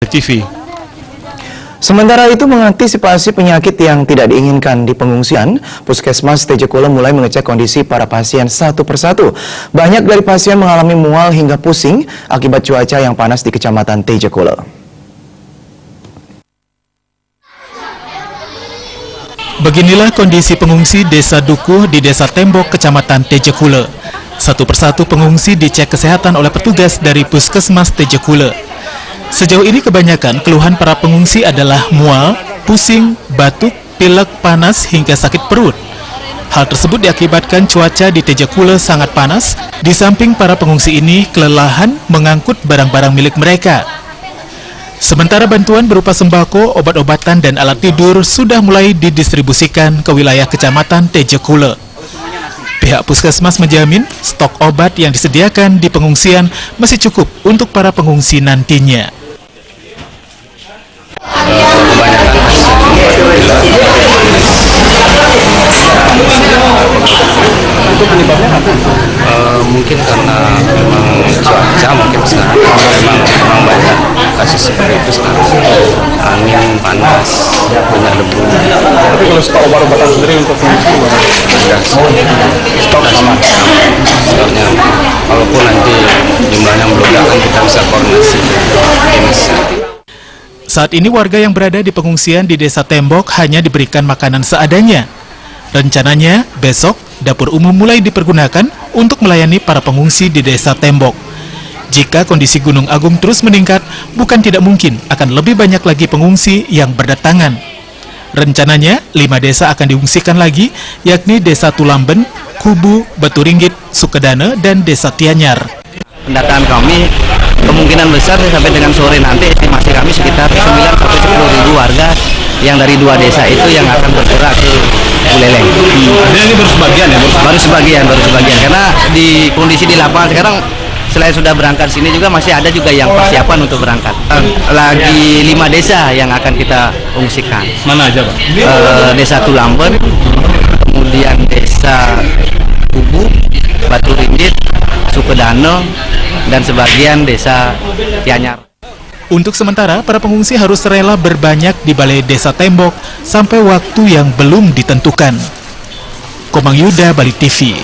Balik TV. Sementara itu, mengantisipasi penyakit yang tidak diinginkan di pengungsian, Puskesmas Tejekule mulai mengecek kondisi para pasien satu persatu. Banyak dari pasien mengalami mual hingga pusing akibat cuaca yang panas di Kecamatan Tejekule. Beginilah kondisi pengungsi Desa Dukuh di Desa Tembok, Kecamatan Tejekule. Satu persatu pengungsi dicek kesehatan oleh petugas dari Puskesmas Tejekule. Sejauh ini kebanyakan keluhan para pengungsi adalah mual, pusing, batuk, pilek, panas, hingga sakit perut. Hal tersebut diakibatkan cuaca di Tejekule sangat panas, di samping para pengungsi ini kelelahan mengangkut barang-barang milik mereka. Sementara bantuan berupa sembako, obat-obatan, dan alat tidur sudah mulai didistribusikan ke wilayah Kecamatan Tejekule. Pihak Puskesmas menjamin stok obat yang disediakan di pengungsian masih cukup untuk para pengungsi nantinya. Itu penyebabnya apa? Mungkin karena memang cuaca, mungkin sekarang memang banyak kasus seperti itu sekarang. Angin panas, banyak debu. Tapi kalau stok obat-obatan sendiri untuk pengungsi Sudah stok sama. Stoknya, walaupun nanti jumlahnya meludak, kan kita bisa koordinasi jenis. Saat ini warga yang berada di pengungsian di Desa Tembok hanya diberikan makanan seadanya. Rencananya, besok dapur umum mulai dipergunakan untuk melayani para pengungsi di Desa Tembok. Jika kondisi Gunung Agung terus meningkat, bukan tidak mungkin akan lebih banyak lagi pengungsi yang berdatangan. Rencananya, 5 desa akan diungsikan lagi, yakni Desa Tulamben, Kubu, Batu Ringgit, Sukedane, dan Desa Tianyar. Pendataan kami kemungkinan besar sampai dengan sore nanti estimasi kami sekitar 9 sampai 10 ribu warga yang dari 2 desa itu yang akan bergerak ke Buleleng. Artinya ini baru sebagian ya? Baru sebagian karena di kondisi di lapangan sekarang selain sudah berangkat sini juga masih ada juga yang persiapan untuk berangkat. Lagi 5 desa yang akan kita ungsikan. Mana aja Pak? Desa Tulamben, kemudian Desa Kubu, Batu Ringgit, Sukedane, dan sebagian Desa Tianyar. Untuk sementara, para pengungsi harus rela berbanyak di Balai Desa Tembok sampai waktu yang belum ditentukan. Komang Yuda, Balik TV.